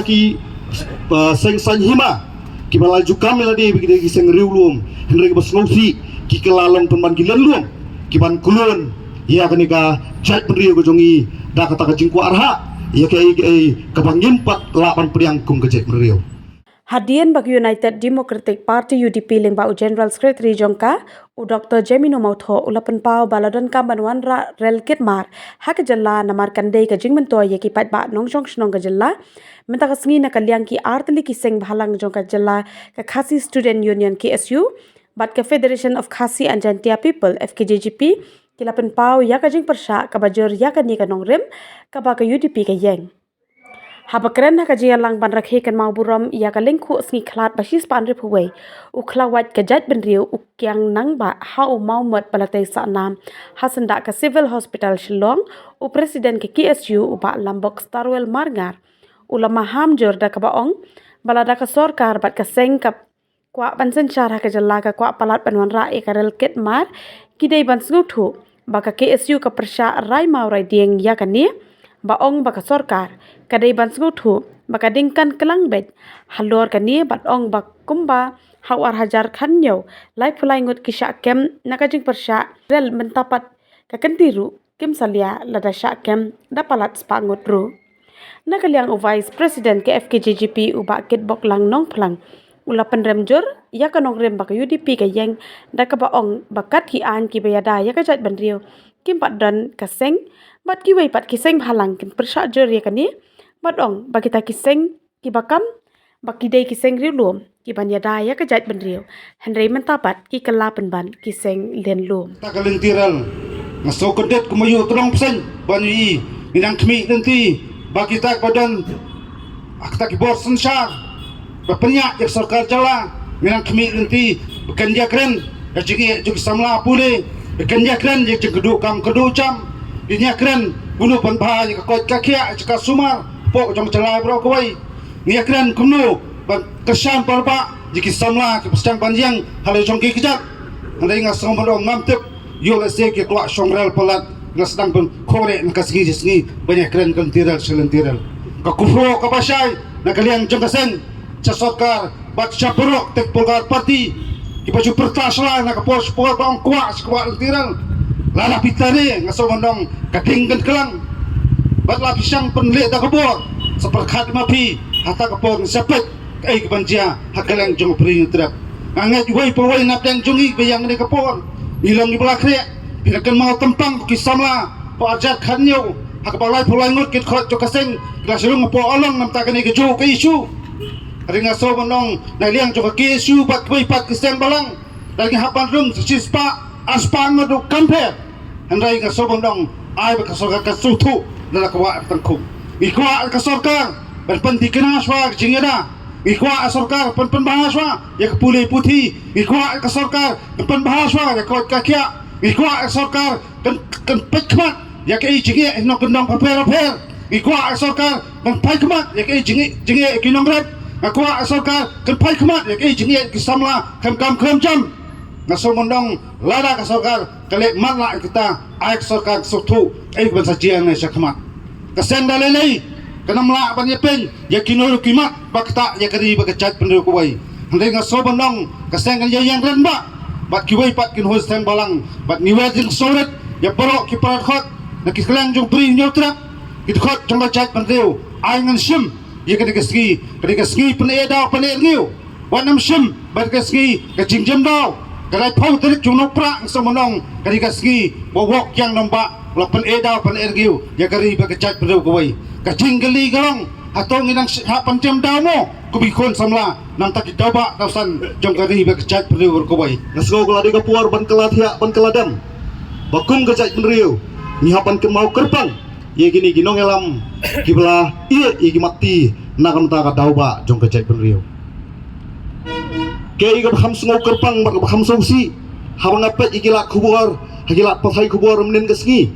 ki seng san hima ki balaju kamela de bigi ki seng riulum henry bas ngausi ki kelalong penban ki lenluam ki ban kulun ya kenika chat penrio ko jongi da kata ka jingku arha ya ke kabangim pat lapan priang kum ke chat penrio. Hadian bagi United Democratic Party UDP Limba General Secretary Jongka u Dr. Jemino Mautho ulapan pau baladon kambanwan ra relkit mar hak jalla namar kandai ka jingmen to ye ki pat ba nongshong shnong ka jalla menta ka sngi na kalyang ki artli ki seng bhalang jongka jalla ka Khasi Student Union KSU bat ka Federation of Khasi and Jantia People FKJGP ki lapan pau ya ka jing persha ka bajur ya ka ni ka nongrem ka ba ka UDP ka yeng. Habakren na kajia lang ban rakhe kan mau buram ya ka lengku sngi khlat basis pan rip huwei u khlawat ka jat ben riu u kyang nang ba hau mau mat palatai sa nam hasanda ka civil hospital Shillong u president ke KSU u ba lambok starwell marngar u lama ham jor da ka baong balada ka sorkar bat ka seng ka kwa bansen syarah ka jalla ka kwa palat banwan ra e karel ket mar kidai ban sngutu ba ka KSU ka persha rai mau rai dieng ya ka ni baong baka sorkar kadai ban snguthu baka dingkan kelang bet halor kani batong bak kumba hawar hajar khanyo lai phulai ngut kisha kem nakajing persha rel mentapat kakentiru kim salia lada sha kem dapalat spangut ru nakaliang u vice president ke FKJGP u ba kit bok lang nong phlang ulapan remjur ya kanong rem baka UDP ka yeng da ka baong bakat ki an ki bayada ya ka jat banrio kim padan kaseng bat ki wei pat kiseng halang kin persha jor ya kani batong bakita kiseng ki bakam baki dei kiseng riulum ki ban yada ya ka jat banrio henry mentapat ki kala ban kiseng len lum ta kaleng tiral ngaso kedet kumayu terong pesen banyi inang kmi nanti bagi tak badan akta ki borsen syar bapenyak jak sarkar jala inang kmi nanti bekerja keren jadi juga samla pule bekerja keren jak keduk kam keduk jam dinya keren bunuh pan bah jak kot kakia jak sumar pok jong celai bro koi ni keren kuno ban kesan parba jiki samla ki pasang panjang hal jong ki kejak andai ngasong bandong ngamtep yo lese ki klak songrel pelat ngasdang pun kore nakasgi jisni banyak keren kan tiral selentiral ka kufro ka pasai nakaliang jong kasen casokar bat capurok tek polgar parti ki baju pertasla nak pos pol bang kuat sekuat tiral lala pitare ngaso bandong kadingkan kelang bat lapisang penle da kebor seperkat mapi hata kepor sepet ai kebanjia hakalang jong pring trap angat wei powai nap dan jongi bayang ni kepor ilong ni belakre bilakan mau tempang kisamla parjat khanyo hak balai pulai ngut kit khot jokaseng glasulung po along nam takani ke ju ke isu ringa so bandong na liang joka ke isu bat wei pat kiseng balang lagi hapan rum sispa aspang ngaduk kampe handai ngaso bandong ai ba kasorka kasutu nala kwa tangku ikwa kasorka berpenti kenaswa jingeda ikwa kasorka pen bahaswa ya kepulai putih ikwa kasorka pen bahaswa ya kot kakia ikwa kasorka kan pekmat ya ke jinge no kendong paper ikwa kasorka kan pekmat ya ke jinge kinong rep ikwa kasorka kan pekmat ya ke jinge kisamla kam jam ngaso mondong lada ka sarkar kale matla kita aik sarkar sutu ai ban sajian na sakmat kasen dalelei kanamla ban yepen ya kinolo kimat bakta ya kari bakacat pendu kuwai handai ngaso mondong kasen kan yang ren ba bat kiwai pat kin hos teng balang bat niwe jing soret ya borok ki parat khot na kislang jong pri nyotra kit khot jong bacat pendu ai ngan sim ya kadi kaski pen eda pen ngiu wanam sim bat kaski ka jingjam daw kadai pau terik junok prak semenong kari kasgi bawok yang nampak lapan eda pan ergiu ya kari bakacat perlu kawai kacing geli galong atau nginang hapan jam damo kubikon samla nang tak daba kausan jong kari bakacat perlu kawai Nasgo keladi kapuar ban kelathia ban keladam bakum kecak penriu ni hapan ke mau kerpang ye gini ginong elam kibla iye ye mati nakam ta ka dauba jong kecak penriu kaya iga baham sengau kerpang mak baham songsi habang apet igila kubuar hagila pathai kubuar menen kesngi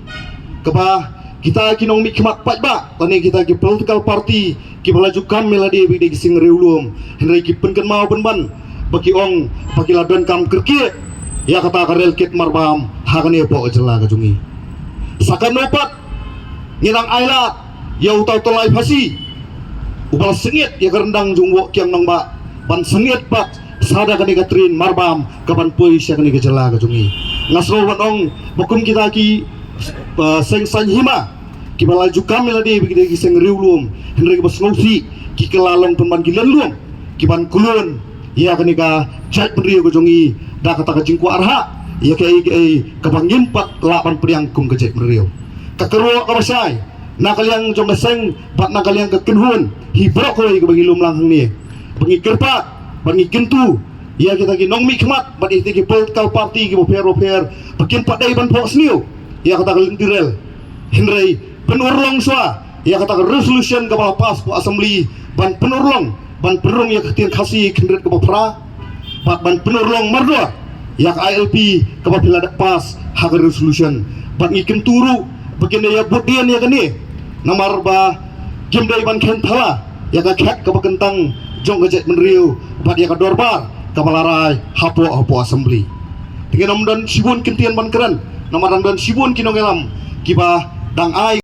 keba kita kinong mikmat pat ba tani kita ki political party ki balaju kam meladi bidi sing reulum henry ki penken mau penban bagi ong bagi ladan kam kerkie ya kata karel kit marbam hagane po jela ka jungi sakan nopat ngilang ailat yau tau tolai phasi ubal sengit ya kerendang jungwo kiang nong ba ban sengit bat sada kani katrin marbam kaban pui sia kani kejela ka jungi ngasro wanong bokum kita ki seng san hima ki balaju kami ladi bigi ki seng riulum henry bas ngosi ki kelalong penban ki lelum ki ban kulun ya kani ka chat penriu ka jungi da kata ka jingku arha ya kai kabangin pat lapan priang kum ka chat penriu kakeru ka basai nakaliang jong seng pat nakaliang ka kenhun hibro ko ka bagi lum lang ni bagi kerpat bagi kentu ya kita ki nong mi khmat bat iti ki political party ki bofer bakin pat dai ban pos niu ya kata ka lintirel henry penurlong swa ya kata ka resolution ka pas po assembly ban penurlong ban perung ya ketin khasi kendret ka pra pat ban penurlong mardua ya ka ILP ka pila pas hak resolution bat ngikem turu bakin ya budian ya kani namar ba kim dai ban ken thala ya ka khat ka bakentang jong ka jet menriu bat ya ka dorbar ka balarai hapo assembly dengan namdan sibun kentian ban keren namar dan sibun kinongelam kiba dang ai